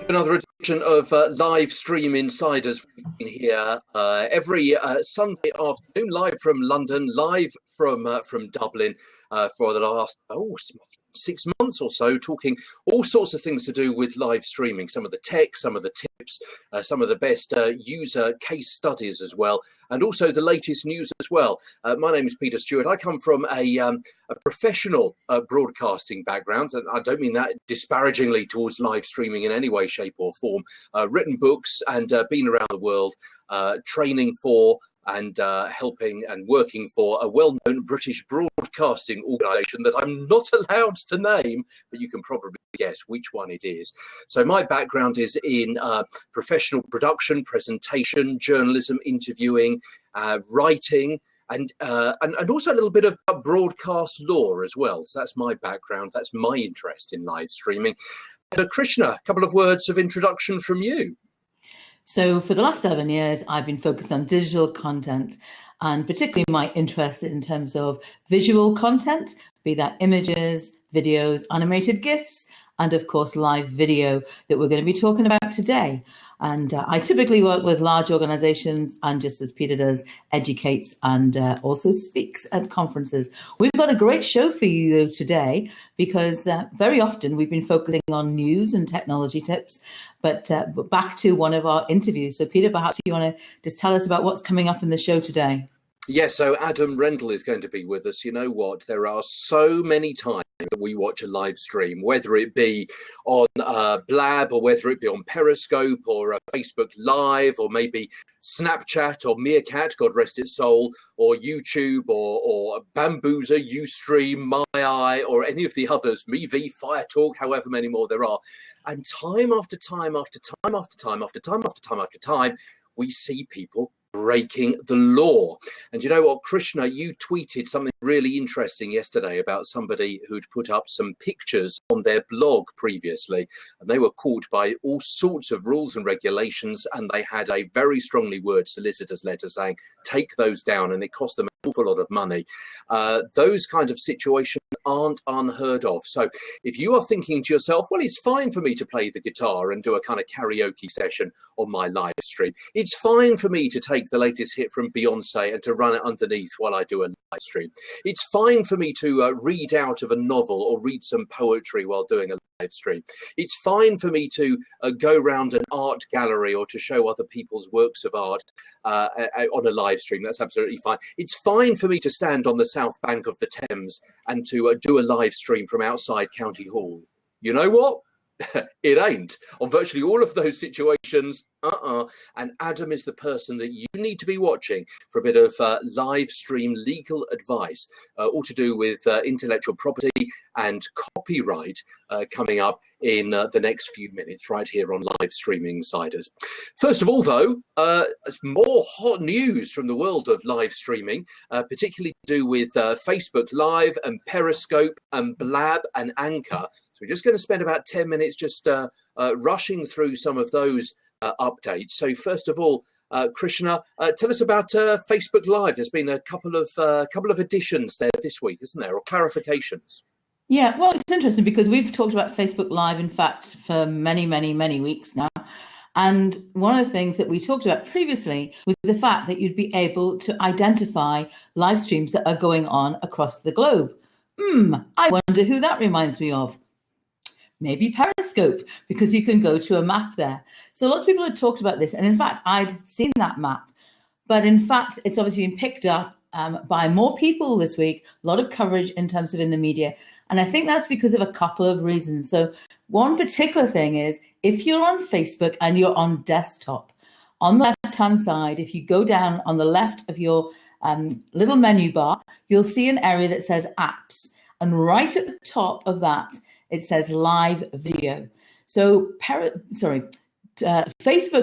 Another edition of Live Stream Insiders. We've been here every Sunday afternoon, live from London, live from Dublin for the last 6 months or so, talking all sorts of things to do with live streaming, some of the tech, some of the tips, some of the best user case studies as well, and also the latest news as well. My name is Peter Stewart. I come from a professional broadcasting background, and I don't mean that disparagingly towards live streaming in any way, shape or form. Written books and been around the world training for and helping and working for a well-known British broadcasting organisation that I'm not allowed to name, but you can probably guess which one it is. So my background is in professional production, presentation, journalism, interviewing, writing, and also a little bit of broadcast law as well. So that's my background. That's my interest in live streaming. Krishna, a couple of words of introduction from you. So for the last 7 years, I've been focused on digital content, and particularly my interest in terms of visual content, be that images, videos, animated GIFs, and of course, live video that we're going to be talking about today. And I typically work with large organizations and, just as Peter does, educates and also speaks at conferences. We've got a great show for you though today, because very often we've been focusing on news and technology tips, but back to one of our interviews. So Peter, perhaps you want to just tell us about what's coming up in the show today. Yes, so Rendell is going to be with us. You know what? There are so many times that we watch a live stream, whether it be on Blab or whether it be on Periscope or Facebook Live or maybe Snapchat or Meerkat, God rest its soul, or YouTube or Bambuza, Ustream, My Eye, or any of the others, MeV, Fire Talk, however many more there are. And time after time after time after time after time after time after time, we see people breaking the law. And you know what, Krishna, you tweeted something really interesting yesterday about somebody who'd put up some pictures on their blog previously, and they were caught by all sorts of rules and regulations, and they had a very strongly worded solicitor's letter saying take those down, and it cost them an awful lot of money. Those kind of situations aren't unheard of. So if you are thinking to yourself, well, it's fine for me to play the guitar and do a kind of karaoke session on my live stream, it's fine for me to take the latest hit from Beyonce and to run it underneath while I do a live stream, it's fine for me to read out of a novel or read some poetry while doing a live stream, it's fine for me to go around an art gallery or to show other people's works of art on a live stream. That's absolutely fine. It's fine for me to stand on the south bank of the Thames and to do a live stream from outside County Hall. You know what? It ain't. On virtually all of those situations, and Adam is the person that you need to be watching for a bit of live stream legal advice, all to do with intellectual property and copyright coming up in the next few minutes right here on Live Streaming Insiders. First of all, though, more hot news from the world of live streaming, particularly to do with Facebook Live and Periscope and Blab and Anchor. So we're just going to spend about 10 minutes just rushing through some of those updates. So first of all, Krishna, tell us about Facebook Live. There's been a couple of additions there this week, isn't there, or clarifications? Yeah, well, it's interesting because we've talked about Facebook Live, in fact, for many, many, many weeks now. And one of the things that we talked about previously was the fact that you'd be able to identify live streams that are going on across the globe. I wonder who that reminds me of. Maybe Periscope, because you can go to a map there. So lots of people had talked about this. And in fact, I'd seen that map. But in fact, it's obviously been picked up by more people this week, a lot of coverage in terms of in the media. And I think that's because of a couple of reasons. So one particular thing is if you're on Facebook and you're on desktop, on the left-hand side, if you go down on the left of your little menu bar, you'll see an area that says apps. And right at the top of that, it says live video. So Facebook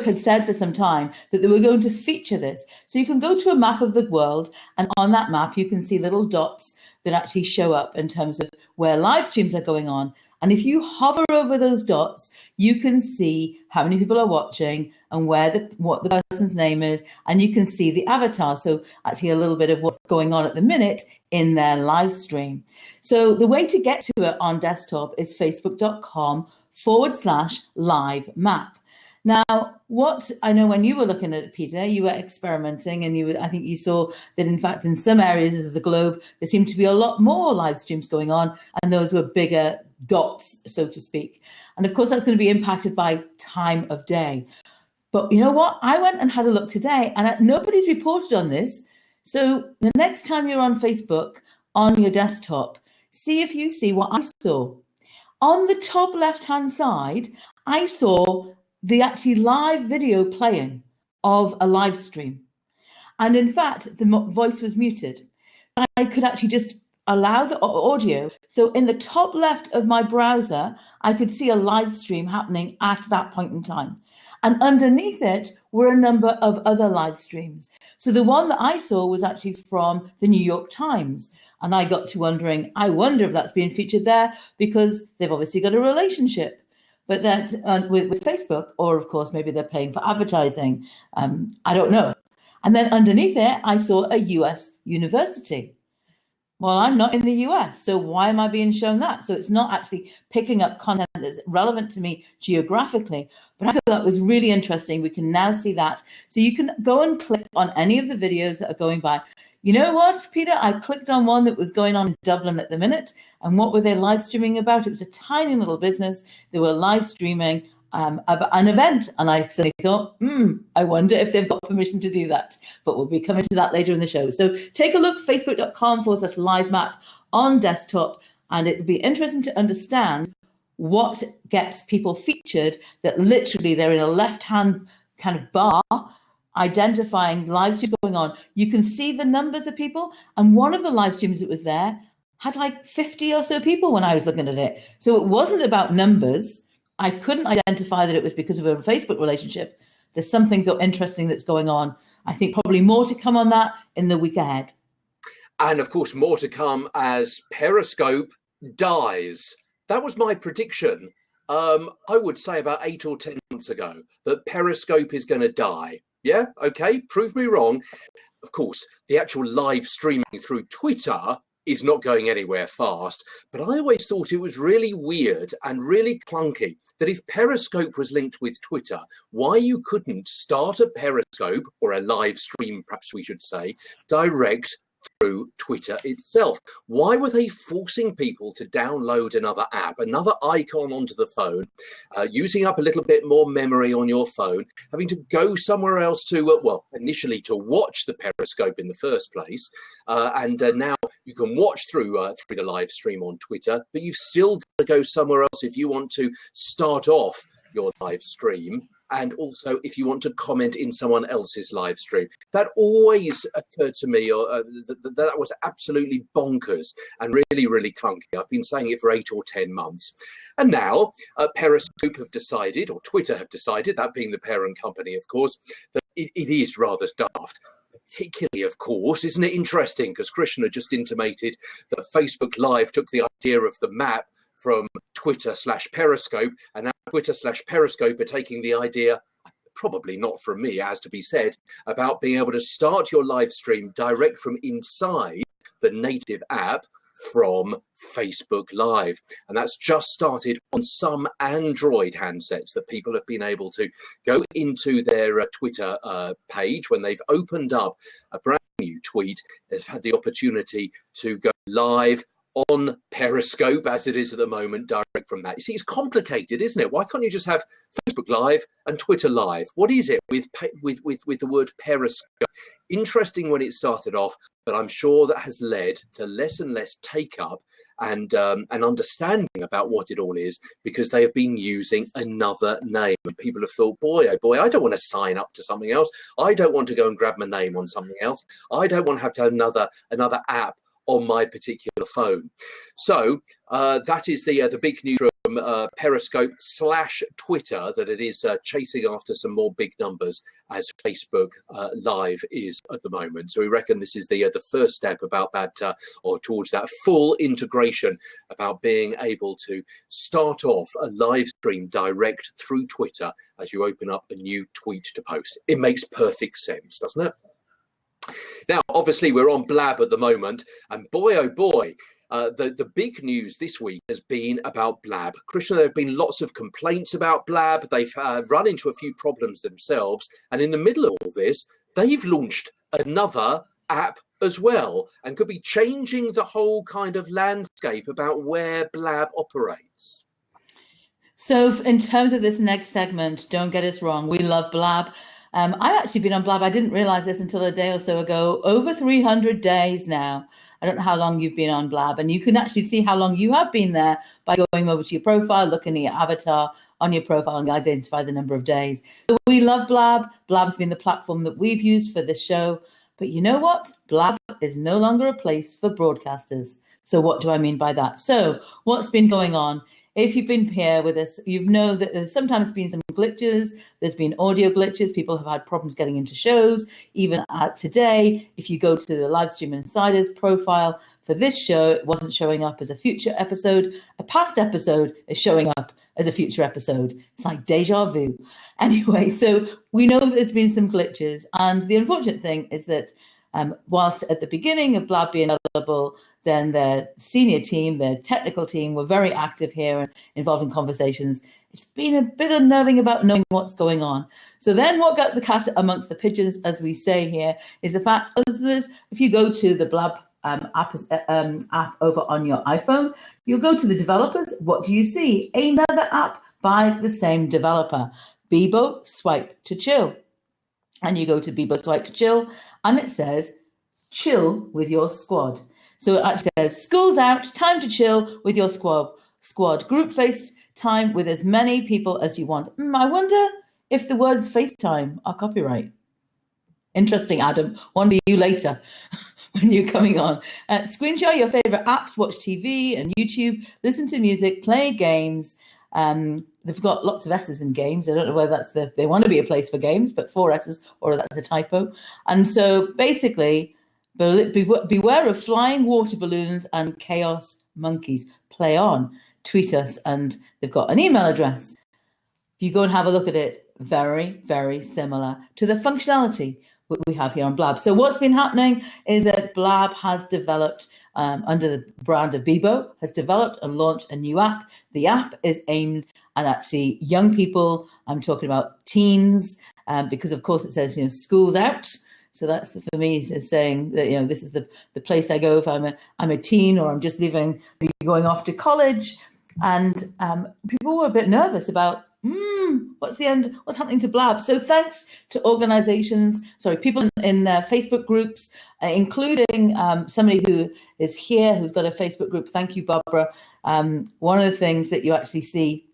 had said for some time that they were going to feature this. So you can go to a map of the world, and on that map, you can see little dots that actually show up in terms of where live streams are going on. And if you hover over those dots, you can see how many people are watching and what the person's name is, and you can see the avatar. So actually a little bit of what's going on at the minute in their live stream. So the way to get to it on desktop is facebook.com live map. Now, what I know when you were looking at it, Peter, you were experimenting, and I think you saw that, in fact, in some areas of the globe, there seemed to be a lot more live streams going on, and those were bigger dots, so to speak. And of course, that's going to be impacted by time of day. But you know what? I went and had a look today, and nobody's reported on this. So the next time you're on Facebook on your desktop, see if you see what I saw. On the top left-hand side, I saw the actually live video playing of a live stream. And in fact, the voice was muted. I could actually just allow the audio. So in the top left of my browser, I could see a live stream happening at that point in time. And underneath it were a number of other live streams. So the one that I saw was actually from the New York Times. And I got to wondering, I wonder if that's being featured there, because they've obviously got a relationship. But that with Facebook, or of course, maybe they're paying for advertising. I don't know. And then underneath it, I saw a US university. Well, I'm not in the US, so why am I being shown that? So it's not actually picking up content that's relevant to me geographically. But I thought that was really interesting. We can now see that. So you can go and click on any of the videos that are going by. You know what, Peter? I clicked on one that was going on in Dublin at the minute. And what were they live streaming about? It was a tiny little business. They were live streaming about an event. And I suddenly thought, I wonder if they've got permission to do that. But we'll be coming to that later in the show. So take a look, facebook.com/live map on desktop. And it would be interesting to understand what gets people featured, that literally they're in a left-hand kind of bar, identifying live streams going on. You can see the numbers of people, and one of the live streams that was there had like 50 or so people when I was looking at it. So it wasn't about numbers. I couldn't identify that it was because of a Facebook relationship. There's something interesting that's going on. I think probably more to come on that in the week ahead. And of course, more to come as Periscope dies. That was my prediction. I would say about 8 or 10 months ago, that Periscope is going to die. Yeah, okay, prove me wrong. Of course, the actual live streaming through Twitter is not going anywhere fast, but I always thought it was really weird and really clunky that if Periscope was linked with Twitter, why you couldn't start a Periscope, or a live stream, perhaps we should say, direct through Twitter itself. Why were they forcing people to download another app, another icon onto the phone, using up a little bit more memory on your phone, having to go somewhere else to, initially to watch the Periscope in the first place, and now you can watch through the live stream on Twitter, but you've still got to go somewhere else if you want to start off your live stream. And also, if you want to comment in someone else's live stream. That always occurred to me, that was absolutely bonkers and really, really clunky. I've been saying it for 8 or 10 months. And now Periscope have decided, or Twitter have decided, that being the parent company, of course, that it is rather daft. Particularly, of course, isn't it interesting? Because Krishna just intimated that Facebook Live took the idea of the map from Twitter/Periscope, and now Twitter/Periscope are taking the idea, probably not from me, it has to be said, about being able to start your live stream direct from inside the native app from Facebook Live. And that's just started on some Android handsets, that people have been able to go into their Twitter page when they've opened up a brand new tweet, has had the opportunity to go live on Periscope, as it is at the moment, direct from that. You see, it's complicated, isn't it? Why can't you just have Facebook Live and Twitter Live? What is it with the word Periscope? Interesting when it started off, but I'm sure that has led to less and less take-up and an understanding about what it all is, because they have been using another name. And people have thought, boy, oh boy, I don't want to sign up to something else. I don't want to go and grab my name on something else. I don't want to have another app on my particular phone. So that is the big news from Periscope/Twitter, that it is chasing after some more big numbers, as Facebook Live is at the moment. So we reckon this is the first step about that, or towards that full integration, about being able to start off a live stream direct through Twitter as you open up a new tweet to post. It makes perfect sense, doesn't it? Now, obviously, we're on Blab at the moment, and boy, oh boy, the big news this week has been about Blab. Krishna, there have been lots of complaints about Blab. They've run into a few problems themselves. And in the middle of all this, they've launched another app as well, and could be changing the whole kind of landscape about where Blab operates. So in terms of this next segment, don't get us wrong, we love Blab. I've actually been on Blab. I didn't realize this until a day or so ago. Over 300 days now. I don't know how long you've been on Blab, and you can actually see how long you have been there by going over to your profile, looking at your avatar on your profile, and identify the number of days. So we love Blab. Blab's been the platform that we've used for this show. But you know what? Blab is no longer a place for broadcasters. So what do I mean by that? So what's been going on? If you've been here with us, you know that there's sometimes been some glitches. There's been audio glitches. People have had problems getting into shows. Even today, if you go to the Livestream Insiders profile for this show, it wasn't showing up as a future episode. A past episode is showing up as a future episode. It's like deja vu. Anyway, so we know that there's been some glitches. And the unfortunate thing is that whilst at the beginning of Blab being available, then their senior team, their technical team, were very active here and involved in conversations. It's been a bit unnerving about knowing what's going on. So then what got the cat amongst the pigeons, as we say here, is the fact that if you go to the Blab app over on your iPhone, you'll go to the developers. What do you see? Another app by the same developer, Bebo Swipe to Chill. And you go to Bebo Swipe to Chill, and it says, chill with your squad. So it actually says, school's out, time to chill with your squad. Group FaceTime with as many people as you want. I wonder if the words FaceTime are copyright. Interesting, Adam. One for you later when you're coming on. Screen share your favorite apps, watch TV and YouTube, listen to music, play games. They've got lots of S's in games. I don't know whether they want to be a place for games, but 4 S's, or that's a typo. And so basically, beware of flying water balloons and chaos monkeys. Play on, tweet us, and they've got an email address. If you go and have a look at it, very, very similar to the functionality we have here on Blab. So what's been happening is that Blab has developed, under the brand of Bebo, has developed and launched a new app. The app is aimed at actually young people. I'm talking about teens, because of course it says, school's out. So that's, for me, is saying that, this is the place I go if I'm a teen, or I'm just going off to college. And people were a bit nervous about, what's happening to Blab? So thanks to people in Facebook groups, including somebody who is here, who's got a Facebook group. Thank you, Barbara. One of the things that you actually see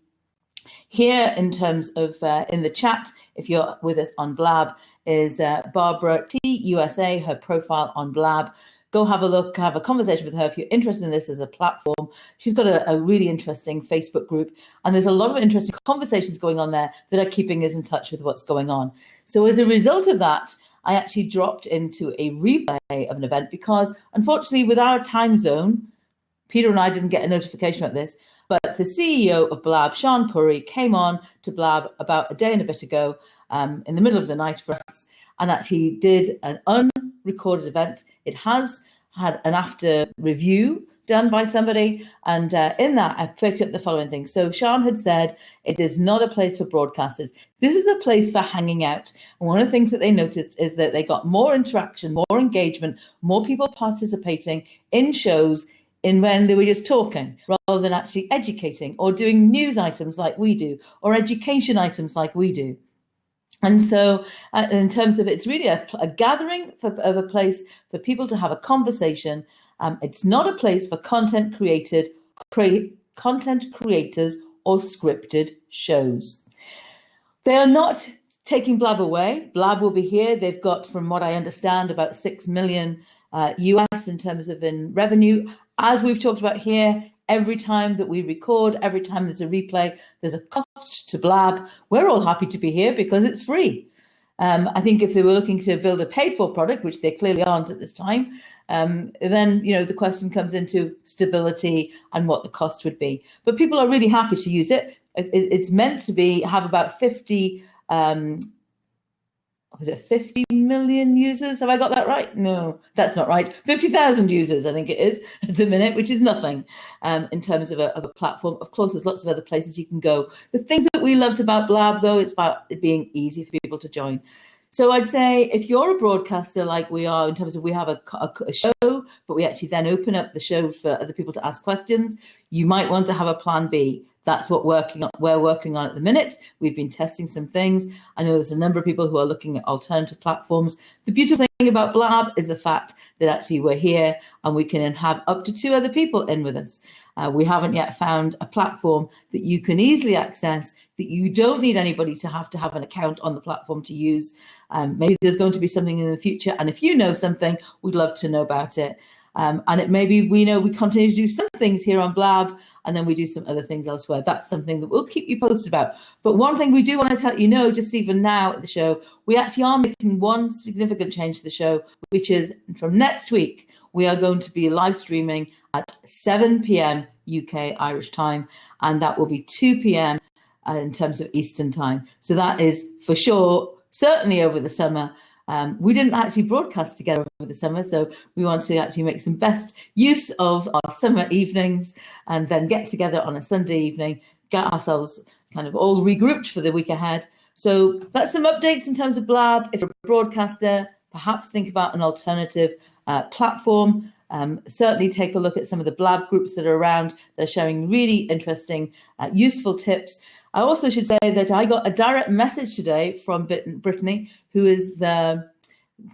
here in terms of in the chat, if you're with us on Blab, is Barbara TUSA, her profile on Blab. Go have a look, have a conversation with her if you're interested in this as a platform. She's got a really interesting Facebook group, and there's a lot of interesting conversations going on there that are keeping us in touch with what's going on. So as a result of that, I actually dropped into a replay of an event because, unfortunately, with our time zone, Peter and I didn't get a notification about this, but the CEO of Blab, Sean Puri, came on to Blab about a day and a bit ago, in the middle of the night for us, and actually did an unrecorded event. It has had an after review done by somebody, and in that I picked up the following thing. So Sean had said it is not a place for broadcasters. This is a place for hanging out. And one of the things that they noticed is that they got more interaction, more engagement, more people participating in shows in when they were just talking rather than actually educating or doing news items like we do, or education items like we do. And so in terms of, it's really a gathering of a place for people to have a conversation. It's not a place for content creators or scripted shows. They are not taking Blab away. Blab will be here. They've got, from what I understand, about 6 million US in terms of in revenue. As we've talked about here, every time that we record, every time there's a replay, there's a cost to Blab. We're all happy to be here because it's free. I think if they were looking to build a paid-for product, which they clearly aren't at this time, then the question comes into stability and what the cost would be. But people are really happy to use it. It's meant to have about 50 was it 50 million users? Have I got that right? No, that's not right. 50,000 users, I think it is at the minute, which is nothing in terms of a platform. Of course, there's lots of other places you can go. The things that we loved about Blab, though, it's about it being easy for people to join. So I'd say if you're a broadcaster like we are, in terms of we have a show, but we actually then open up the show for other people to ask questions, you might want to have a plan B. That's what we're working on at the minute. We've been testing some things. I know there's a number of people who are looking at alternative platforms. The beautiful thing about Blab is the fact that actually we're here and we can have up to 2 other people in with us. We haven't yet found a platform that you can easily access, that you don't need anybody to have an account on the platform to use. Maybe there's going to be something in the future. And if you know something, we'd love to know about it. And it maybe we continue to do some things here on Blab, and then we do some other things elsewhere. That's something that we'll keep you posted about. But one thing we do want to let you know, just even now at the show, we actually are making one significant change to the show, which is from next week, we are going to be live streaming at 7 p.m. UK Irish time, and that will be 2 p.m. In terms of Eastern time. So that is for sure, certainly over the summer. We didn't actually broadcast together over the summer, so we want to actually make some best use of our summer evenings and then get together on a Sunday evening, get ourselves kind of all regrouped for the week ahead. So that's some updates in terms of Blab. If you're a broadcaster, perhaps think about an alternative platform. Certainly take a look at some of the Blab groups that are around. They're sharing really interesting, useful tips. I also should say that I got a direct message today from Brittany, who is the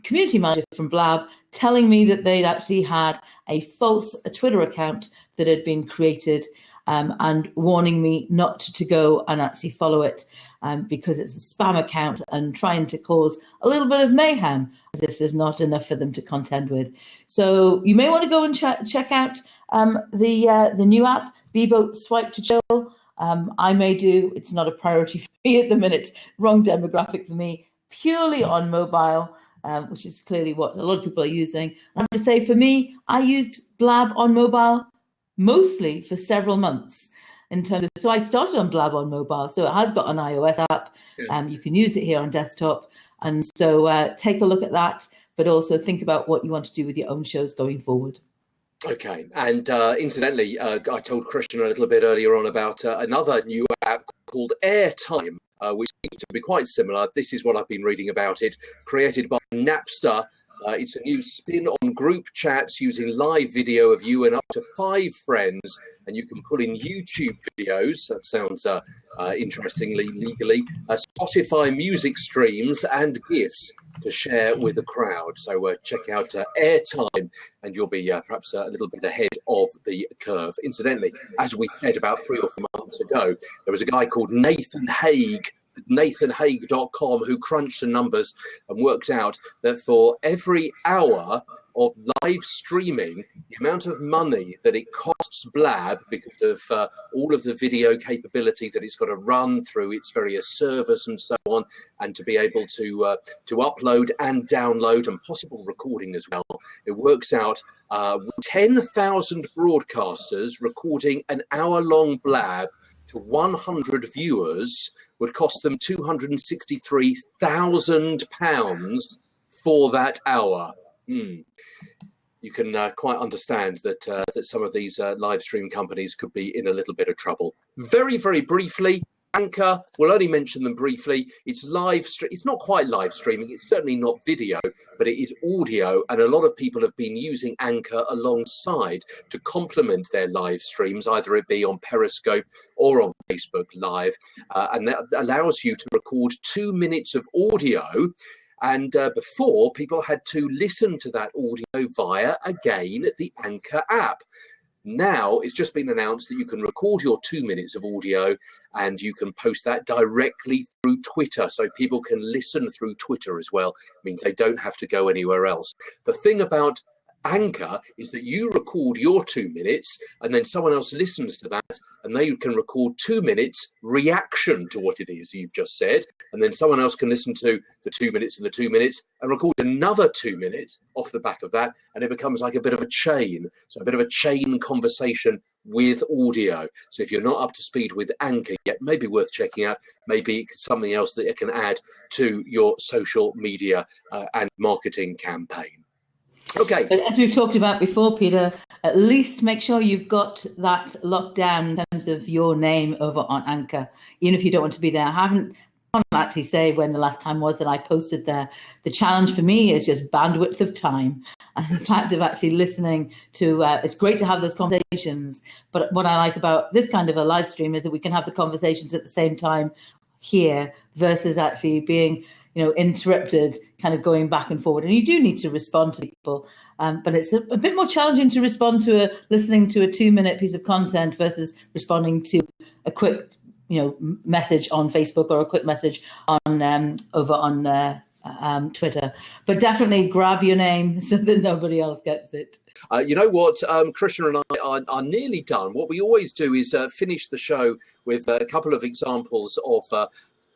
community manager from Blab, telling me that they'd actually had a false Twitter account that had been created and warning me not to go and actually follow it because it's a spam account and trying to cause a little bit of mayhem, as if there's not enough for them to contend with. So you may want to go and check out the new app, Bebo Swipe to Chill. I may do, it's not a priority for me at the minute, wrong demographic for me, purely on mobile, which is clearly what a lot of people are using. I have to say, for me, I used Blab on mobile mostly for several months. So I started on Blab on mobile, so it has got an iOS app. You can use it here on desktop. And so take a look at that, but also think about what you want to do with your own shows going forward. Okay, and incidentally, I told Krishna a little bit earlier on about another new app called Airtime, which seems to be quite similar. This is what I've been reading about it, created by Napster. It's a new spin on group chats using live video of you and up to 5 friends, and you can pull in YouTube videos. That sounds interestingly legally. Spotify music streams and GIFs to share with the crowd. So check out Airtime, and you'll be perhaps a little bit ahead of the curve. Incidentally, as we said about 3 or 4 months ago, there was a guy called Nathan Haig, nathanhaig.com, who crunched the numbers and worked out that for every hour of live streaming, the amount of money that it costs Blab because of all of the video capability that it's got to run through its various servers and so on, and to be able to upload and download and possible recording as well, it works out 10,000 broadcasters recording an hour-long Blab to 100 viewers would cost them £263,000 for that hour. You can quite understand that that some of these live stream companies could be in a little bit of trouble. Very, very briefly, Anchor, we'll only mention them briefly. It's it's not quite live streaming. It's certainly not video, but it is audio. And a lot of people have been using Anchor alongside to complement their live streams, either it be on Periscope or on Facebook Live. And that allows you to record 2 minutes of audio. And before, people had to listen to that audio via, again, the Anchor app. Now, it's just been announced that you can record your 2 minutes of audio and you can post that directly through Twitter. So people can listen through Twitter as well. It means they don't have to go anywhere else. The thing about Anchor is that you record your 2 minutes and then someone else listens to that and they can record 2 minutes reaction to what it is you've just said. And then someone else can listen to the 2 minutes and the 2 minutes and record another 2 minutes off the back of that. And it becomes like a bit of a chain. So a bit of a chain conversation with audio. So if you're not up to speed with Anchor yet, maybe worth checking out. Maybe something else that it can add to your social media and marketing campaign. Okay. But as we've talked about before, Peter, at least make sure you've got that locked down in terms of your name over on Anchor, even if you don't want to be there. I can't actually say when the last time was that I posted there. The challenge for me is just bandwidth of time and the fact of actually listening to, it's great to have those conversations, but what I like about this kind of a live stream is that we can have the conversations at the same time here versus actually being interrupted, kind of going back and forward. And you do need to respond to people, but it's a bit more challenging to respond to listening to a 2-minute piece of content versus responding to a quick, message on Facebook or a quick message on over on Twitter. But definitely grab your name so that nobody else gets it. You know what? Krishna and I are nearly done. What we always do is finish the show with a couple of examples of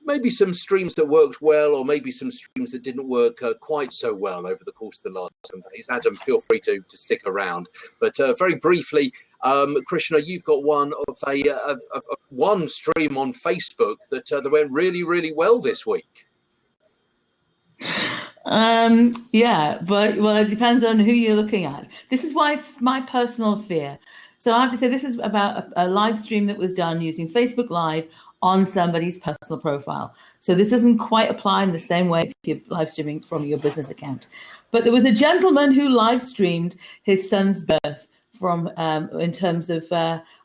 maybe some streams that worked well, or maybe some streams that didn't work quite so well over the course of the last 7 days. Adam, feel free to stick around. But very briefly, Krishna, you've got one of one stream on Facebook that went really, really well this week. Yeah, but it depends on who you're looking at. This is why my personal fear. So I have to say, this is about a live stream that was done using Facebook Live on somebody's personal profile. So this doesn't quite apply in the same way if you're live streaming from your business account. But there was a gentleman who live streamed his son's birth from in terms of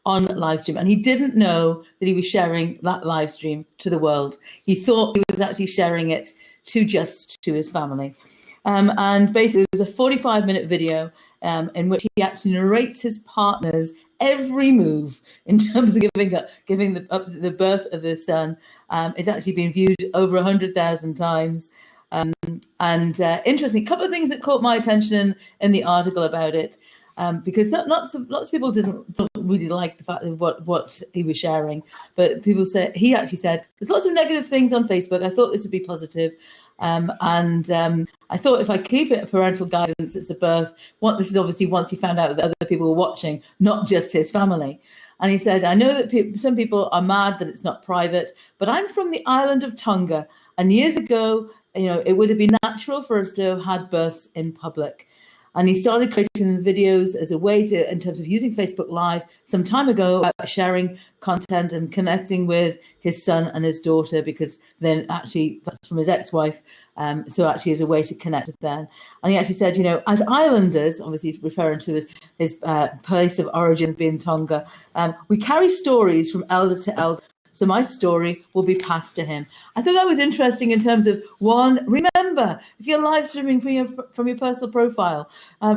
on live stream, and he didn't know that he was sharing that live stream to the world. He thought he was actually sharing it to his family. And basically it was a 45-minute video in which he actually narrates his partner's every move in terms of giving the birth of his son. It's actually been viewed over 100,000 times. And interesting, a couple of things that caught my attention in the article about it, because lots of people don't really like the fact of what he was sharing, but people say he actually said there's lots of negative things on Facebook. I thought this would be positive. I thought if I keep it parental guidance, it's a birth. This is obviously once he found out that other people were watching, not just his family. And he said, I know that some people are mad that it's not private, but I'm from the island of Tonga. And years ago, it would have been natural for us to have had births in public. And he started creating videos as a way to, in terms of using Facebook Live some time ago, about sharing content and connecting with his son and his daughter, because then actually that's from his ex-wife. So actually as a way to connect with them. And he actually said, as islanders, obviously he's referring to his place of origin being Tonga, we carry stories from elder to elder. So my story will be passed to him. I thought that was interesting in terms of, one, remember, if you're live streaming from your personal profile,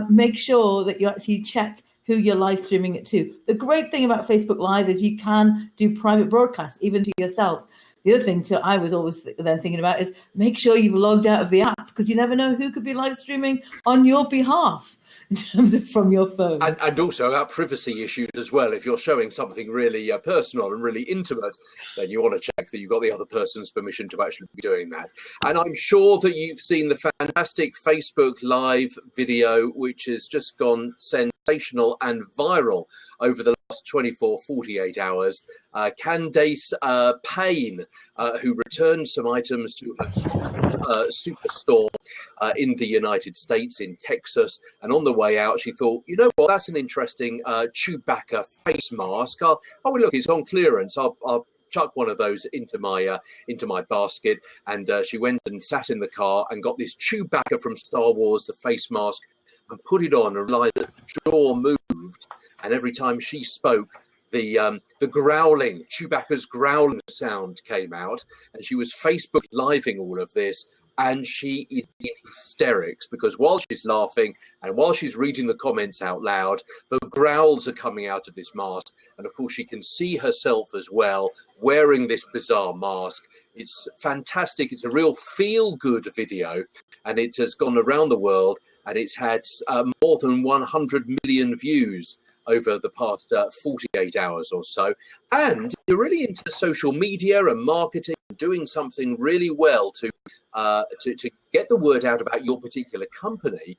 make sure that you actually check who you're live streaming it to. The great thing about Facebook Live is you can do private broadcasts, even to yourself. The other thing I was always then thinking about is make sure you've logged out of the app, because you never know who could be live streaming on your behalf in terms of from your phone. And also about privacy issues as well. If you're showing something really personal and really intimate, then you want to check that you've got the other person's permission to actually be doing that. And I'm sure that you've seen the fantastic Facebook Live video, which has just gone sensational and viral over the last 48 hours. Candace Payne, who returned some items to her superstore in the United States, in Texas, and on the way out she thought, that's an interesting Chewbacca face mask. Look, it's on clearance. I'll chuck one of those into my basket. And she went and sat in the car and got this Chewbacca from Star Wars, the face mask, and put it on and realized that the jaw moved, and every time she spoke, the growling, Chewbacca's growling sound came out, and she was Facebook living all of this, and she is in hysterics because while she's laughing and while she's reading the comments out loud, the growls are coming out of this mask, and of course she can see herself as well wearing this bizarre mask. It's fantastic. It's a real feel-good video, and it has gone around the world. and it's had more than 100 million views over the past 48 hours or so. And if you're really into social media and marketing, doing something really well to get the word out about your particular company,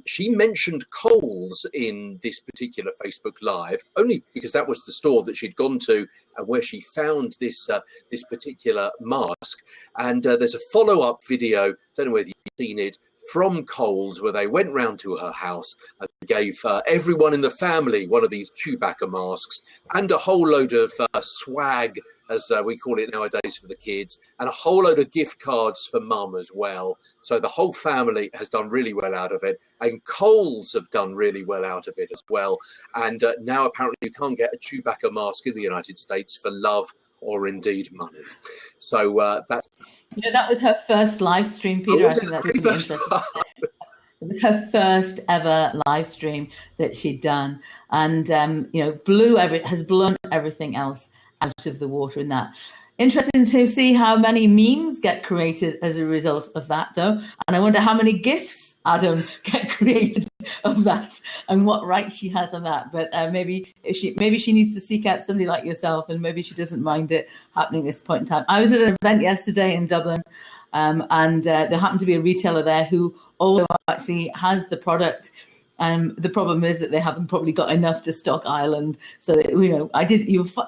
she mentioned Coles in this particular Facebook Live, only because that was the store that she'd gone to and where she found this this particular mask. And there's a follow-up video, don't know whether you've seen it, from Coles, where they went round to her house and gave everyone in the family one of these Chewbacca masks and a whole load of swag, as we call it nowadays, for the kids, and a whole load of gift cards for mum as well. So the whole family has done really well out of it, and Coles have done really well out of it as well. And now apparently you can't get a Chewbacca mask in the United States for love or indeed money. So that's... that was her first live stream, Peter. I think that's really interesting. It was her first ever live stream that she'd done, and has blown everything else out of the water in that. Interesting to see how many memes get created as a result of that, though. And I wonder how many GIFs, Adam, get created of that and what right she has on that. But maybe she needs to seek out somebody like yourself, and maybe she doesn't mind it happening at this point in time. I was at an event yesterday in Dublin, and there happened to be a retailer there who also actually has the product. The problem is that they haven't probably got enough to stock Ireland. So that,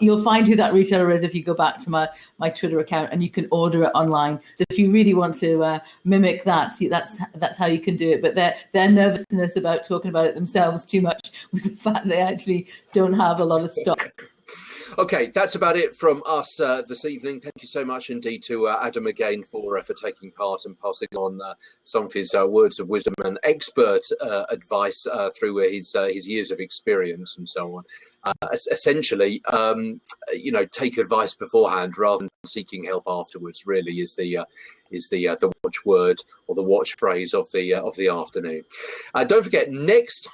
you'll find who that retailer is if you go back to my Twitter account, and you can order it online. So if you really want to mimic that, that's how you can do it. But their nervousness about talking about it themselves too much was the fact they actually don't have a lot of stock. Okay, that's about it from us this evening. Thank you so much indeed to Adam again for taking part and passing on some of his words of wisdom and expert advice through his years of experience and so on. Essentially, take advice beforehand rather than seeking help afterwards. Really, is the watchword or the watch phrase of the afternoon. Don't forget, next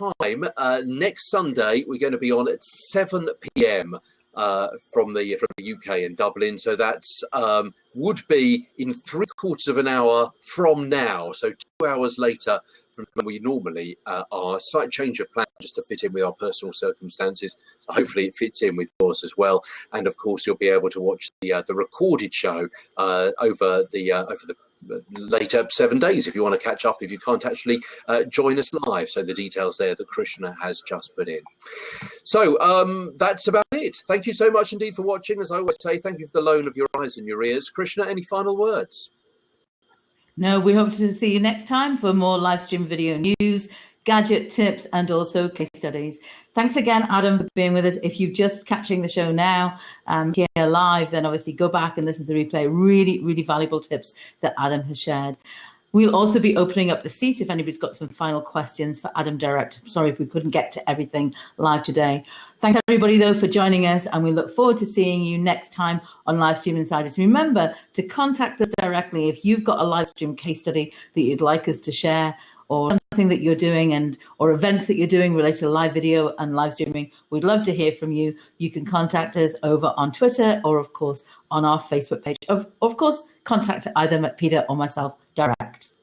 next Sunday, we're going to be on at 7 p.m. From the UK in Dublin, so that's would be in 3/4 of an hour from now, so 2 hours later from when we normally are. Slight change of plan just to fit in with our personal circumstances, so hopefully it fits in with yours as well. And of course you'll be able to watch the recorded show over the later 7 days if you want to catch up, if you can't actually join us live. So the details there that Krishna has just put in. So that's about it. Thank you so much indeed for watching. As I always say, thank you for the loan of your eyes and your ears. Krishna, any final words? No, we hope to see you next time for more live stream video news, gadget tips, and also case studies. Thanks again, Adam, for being with us. If you're just catching the show now here live, then obviously go back and listen to the replay. Really, really valuable tips that Adam has shared. We'll also be opening up the seat if anybody's got some final questions for Adam direct. Sorry if we couldn't get to everything live today. Thanks everybody though for joining us, and we look forward to seeing you next time on Livestream Insiders. Remember to contact us directly if you've got a live stream case study that you'd like us to share, or something that you're doing or events that you're doing related to live video and live streaming. We'd love to hear from you. You can contact us over on Twitter or of course on our Facebook page. Of course, contact either Peter or myself direct.